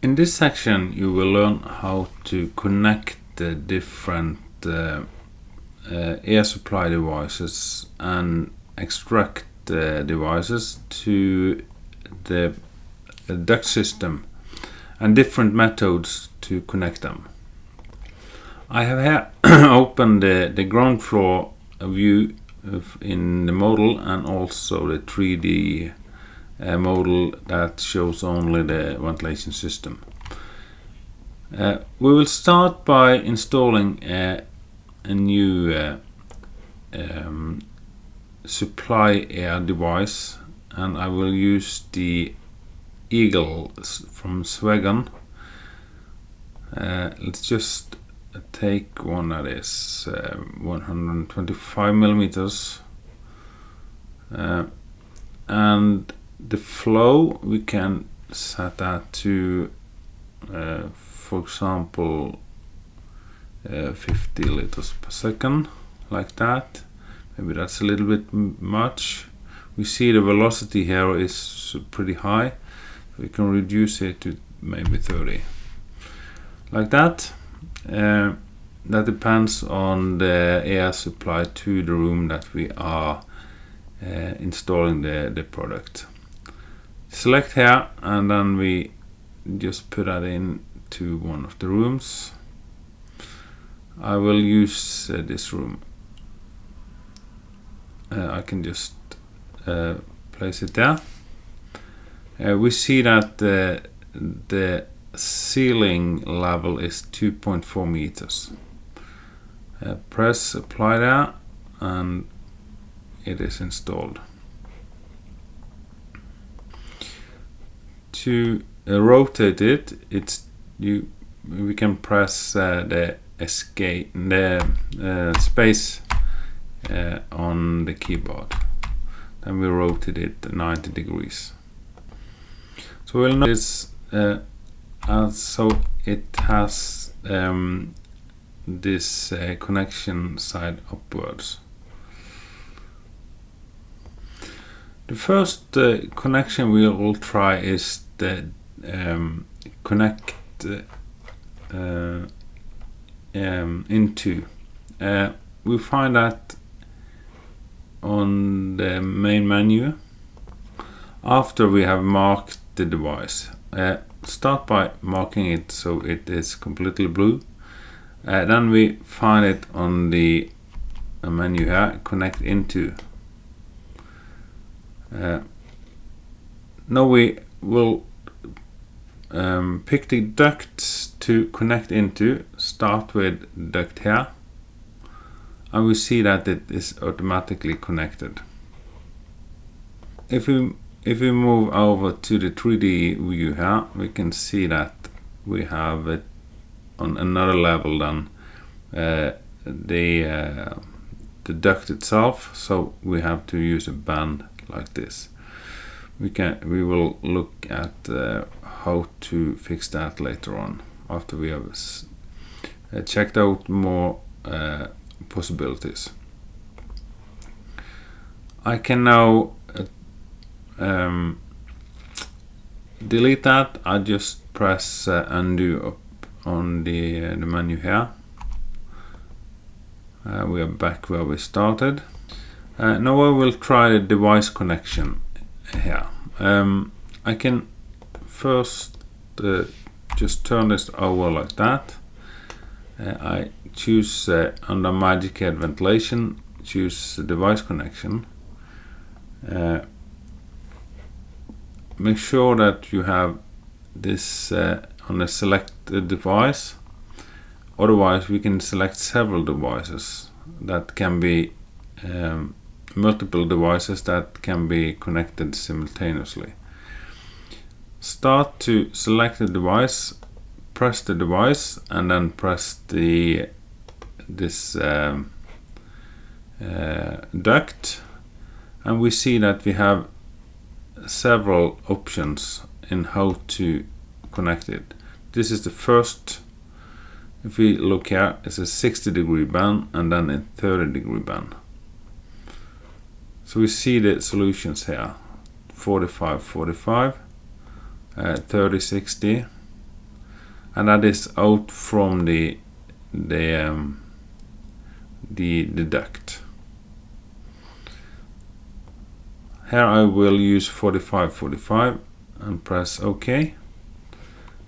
In this section you will learn how to connect the different air supply devices and extract devices to the duct system and different methods to connect them. I have here opened the ground floor view in the model and also the 3D model that shows only the ventilation system. We will start by installing a new supply air device, and I will use the Eagle from Swagon. Let's just take one that is 125 millimeters, and the flow we can set that to for example 50 liters per second, like that. Maybe that's a little bit much. We see the velocity here is pretty high. We can reduce it to maybe 30, like that. That depends on the air supply to the room that we are installing the product. Select here, and then we just put that in to one of the rooms. I will use this room. I can just place it there. We see that the ceiling level is 2.4 meters. Press apply there, and it is installed. To rotate it, we can press the escape, the space on the keyboard. Then we rotate it 90 degrees. So we'll notice so it has this connection side upwards. The first connection we will try is the connect into. We find that on the main menu after we have marked the device. Start by marking it so it is completely blue. Then we find it on the menu here, connect into. Now we will pick the ducts to connect into. Start with duct here, and we see that it is automatically connected. If we move over to the 3D view here, we can see that we have it on another level than the duct itself, so we have to use a band like this. We will look at how to fix that later on, after we have checked out more possibilities. I can now delete that. I just press undo up on the menu here. We are back where we started. Now I will try the device connection here. I can first just turn this over like that. I choose under MagiCAD ventilation, choose device connection. Make sure that you have this on a selected device. Otherwise we can select several devices that can be multiple devices that can be connected simultaneously. Start to select the device, press the device, and then press this duct, and we see that we have several options in how to connect it. This is the first. If we look here, it's a 60-degree band and then a 30-degree band. So we see the solutions here: 45-45, 30-60, and that is out from the duct. Here I will use 45-45 and press OK,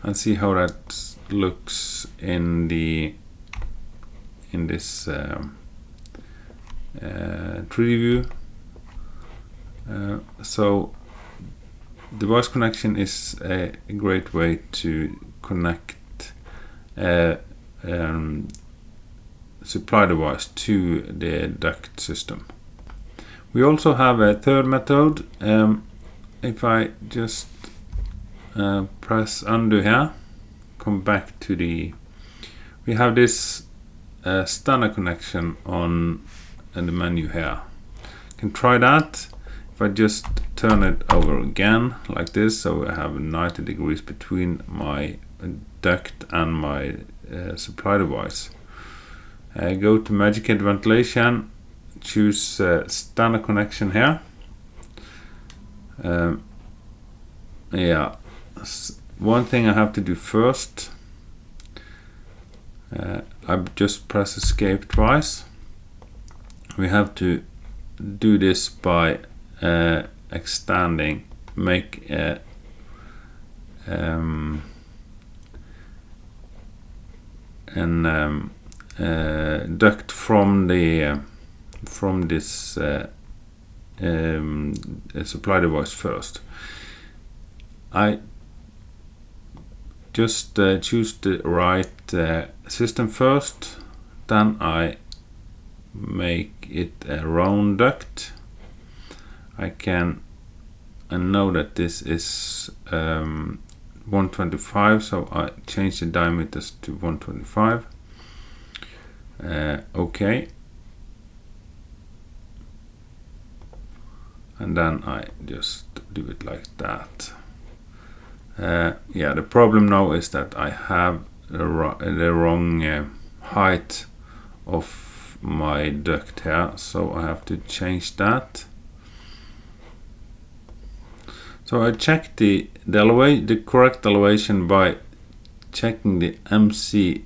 and see how that looks in this 3D view. So device connection is a great way to connect supply device to the duct system. We also have a third method. If I just press undo here, come back to we have this standard connection on the menu here. Can try that. If I just turn it over again like this, so I have 90 degrees between my duct and my supply device. Go to MagiCAD ventilation, choose standard connection here. Yeah, one thing I have to do first, I just press escape twice. We have to do this by extending, make a duct from this supply device first. I just choose the right system first, then I make it a round duct. I know that this is 125, so I change the diameters to 125. OK, and then I just do it like that. Yeah, the problem now is that I have the wrong height of my duct here, so I have to change that. So I check the correct elevation by checking the MC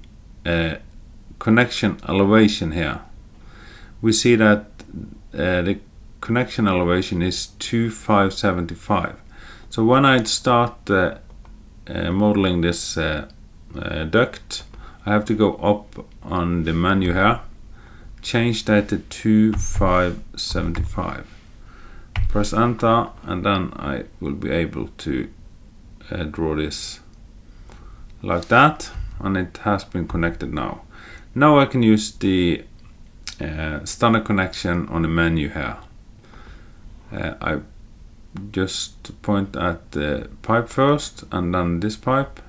connection elevation here. We see that the connection elevation is 2575. So when I start modeling this duct, I have to go up on the menu here, change that to 2575. Press enter, and then I will be able to draw this like that, and it has been connected now. Now I can use the standard connection on the menu here. I just point at the pipe first, and then this pipe,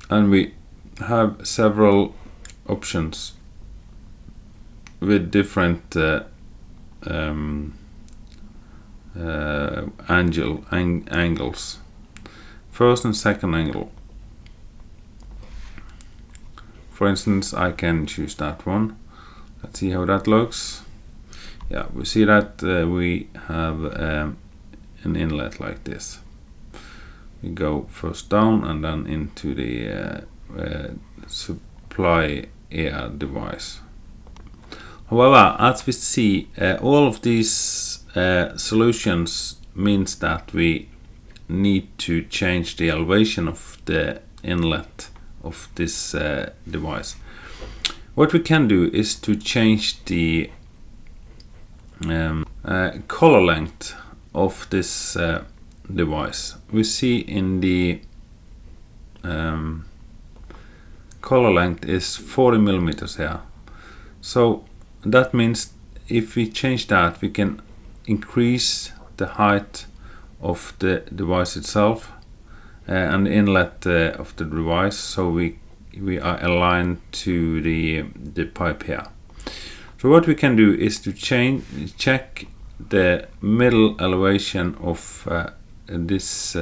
and we have several options with different angles. First and second angle. For instance, I can choose that one. Let's see how that looks. Yeah, we see that we have an inlet like this. We go first down and then into the supply air device. However, as we see, all of these solutions means that we need to change the elevation of the inlet of this device. What we can do is to change the color length of this device. We see in the color length is 40 millimeters here. So that means if we change that, we can increase the height of the device itself and the inlet of the device, so we are aligned to the pipe here. So what we can do is to check the middle elevation of this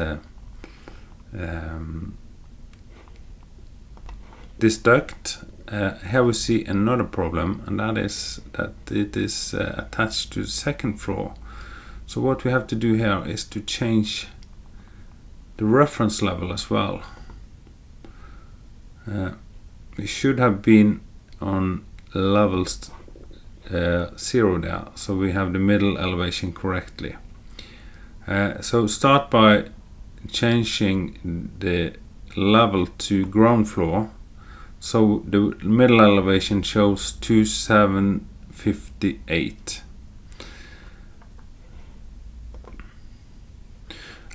duct. Here we see another problem, and that is that it is attached to the second floor. So what we have to do here is to change the reference level as well. we should have been on levels 0 there, so we have the middle elevation correctly. So start by changing the level to ground floor, so the middle elevation shows 2758.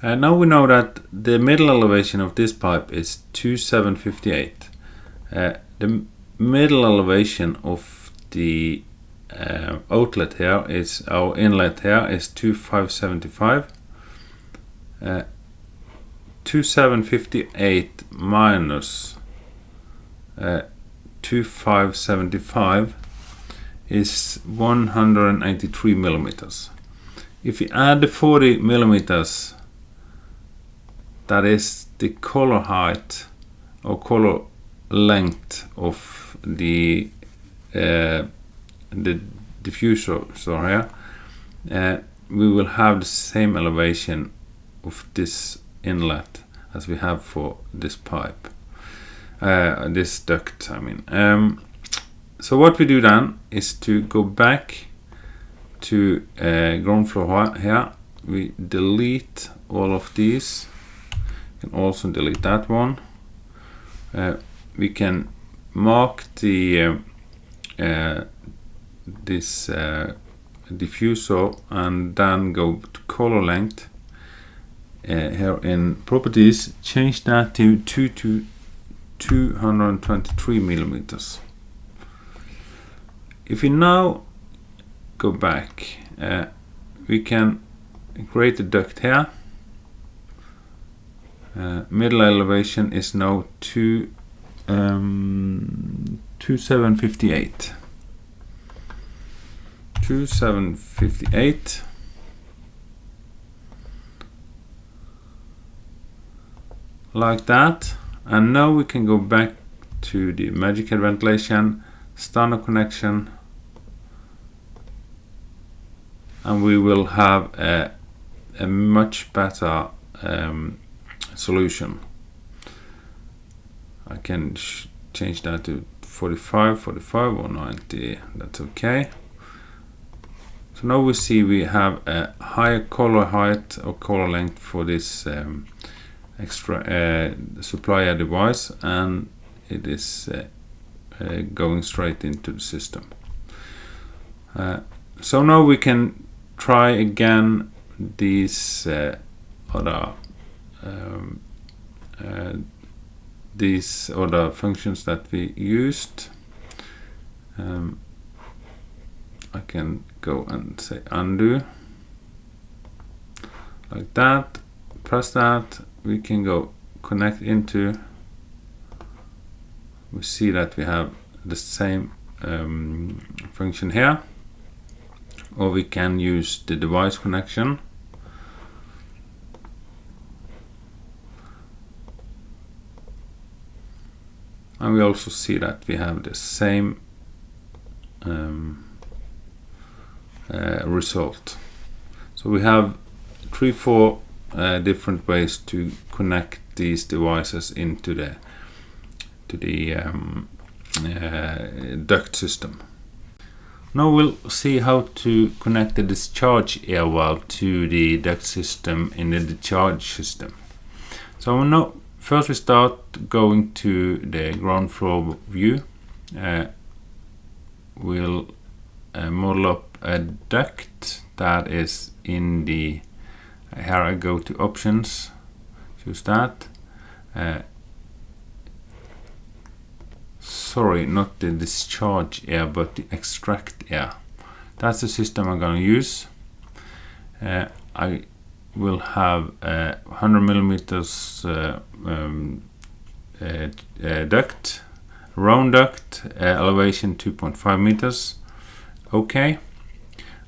And now we know that the middle elevation of this pipe is 2758. The middle elevation of the outlet here is, our inlet here is 2575. 2758 minus 2575 is 183 millimeters. If you add the 40 millimeters, that is the color height or color length of the diffuser here, we will have the same elevation of this inlet as we have for this pipe, this duct, I mean. So what we do then is to go back to ground floor here. We delete all of these. We can also delete that one. We can mark the this diffuser and then go to color length. Here in properties, change that to 223 millimeters. If we now go back, we can create a duct here. Middle elevation is now 2758. 2758. Like that, and now we can go back to the MagiCAD ventilation, standard connection, and we will have a much better solution. I can change that to 45 or 90, that's okay. So now we see we have a higher color height or color length for this extra supplier device, and it is going straight into the system. So now we can try again these other functions that we used. I can go and say undo, like that, press that. We can go connect into, we see that we have the same function here, or we can use the device connection. And we also see that we have the same result. So we have 3-4 different ways to connect these devices into the duct system. Now we'll see how to connect the discharge air valve to the duct system in the discharge system. So now first we start going to the ground floor view. We'll model up a duct that is in the, here I go to options, choose that. Sorry, not the discharge air, but the extract air. That's the system I'm going to use. I will have a 100 millimeters duct, round duct, elevation 2.5 meters. Okay,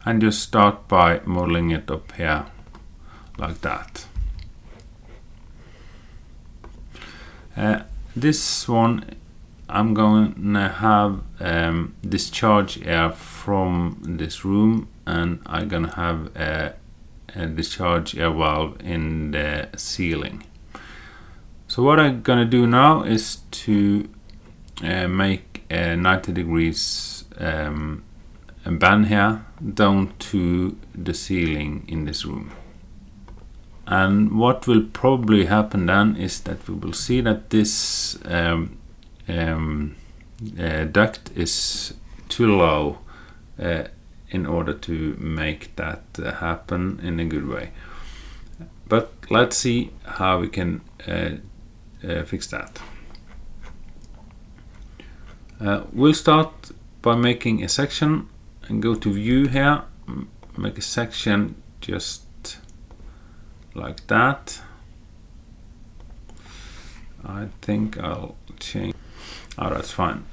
and just start by modeling it up here like that. This one I'm going to have discharge air from this room, and I'm going to have a discharge air valve in the ceiling. So what I'm gonna do now is to make a 90 degrees bend here down to the ceiling in this room. And what will probably happen then is that we will see that this duct is too low in order to make that happen in a good way. But let's see how we can fix that. We'll start by making a section and go to view here, make a section just like that. I think I'll change. Oh, that's fine.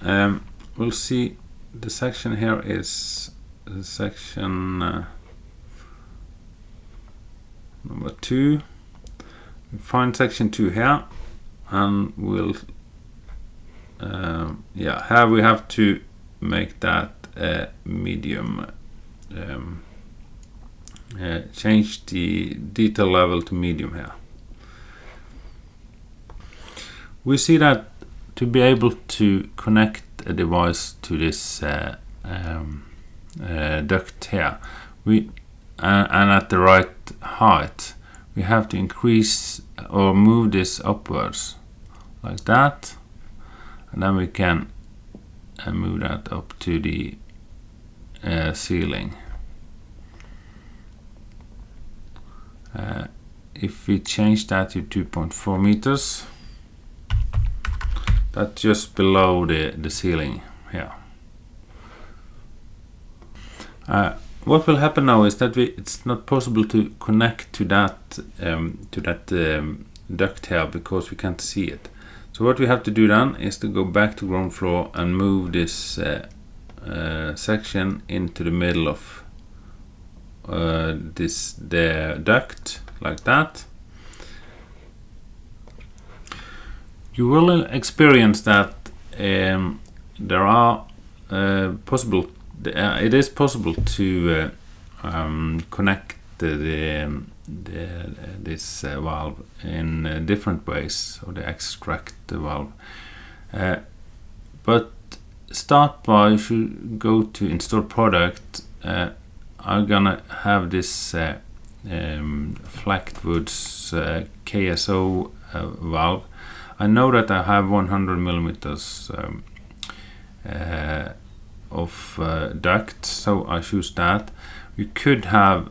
We'll see the section here is the section number 2. We find section 2 here, and we'll here we have to make that medium. Change the detail level to medium here. We see that to be able to connect a device to this duct here, and at the right height, we have to increase or move this upwards like that, and then we can move that up to the ceiling. If we change that to 2.4 meters, that's just below the ceiling here. What will happen now is that it's not possible to connect to that duct here because we can't see it. So what we have to do then is to go back to ground floor and move this section into the middle of the duct like that. You will experience that there are it is possible to connect this valve in different ways, or the extract valve. But start by, if you go to install product, I'm gonna have this Flechtwood's KSO valve. I know that I have 100 millimeters of duct, so I choose that. You could have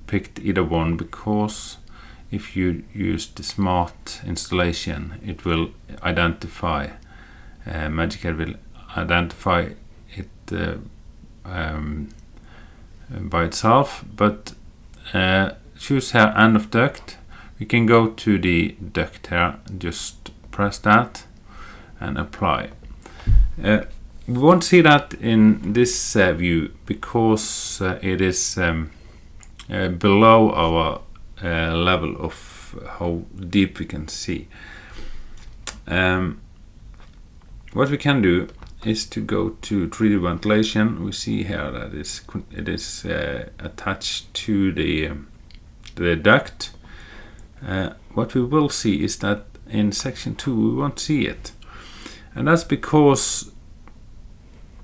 picked either one, because if you use the smart installation, it will identify, MagiCAD will identify it by itself. But choose here end of duct. We can go to the duct here, just press that and apply. We won't see that in this view because it is below our level of how deep we can see. What we can do is to go to 3D ventilation. We see here that it is attached to the duct. What we will see is that in section 2 we won't see it, and that's because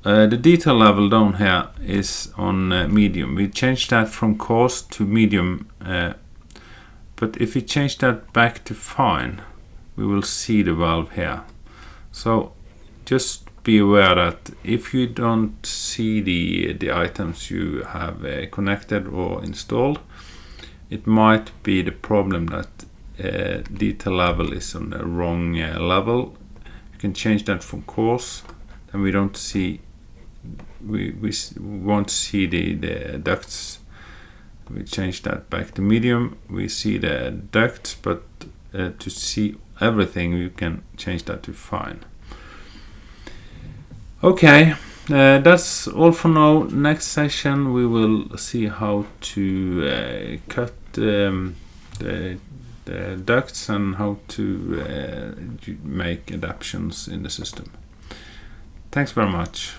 the detail level down here is on medium. We changed that from coarse to medium, but if we change that back to fine, we will see the valve here. So just be aware that if you don't see the items you have connected or installed, it might be the problem that detail level is on the wrong level. You can change that from coarse, and we won't see the ducts. We change that back to medium. We see the ducts, but to see everything, you can change that to fine. Okay, that's all for now. Next session we will see how to cut the ducts and how to make adaptations in the system. Thanks very much.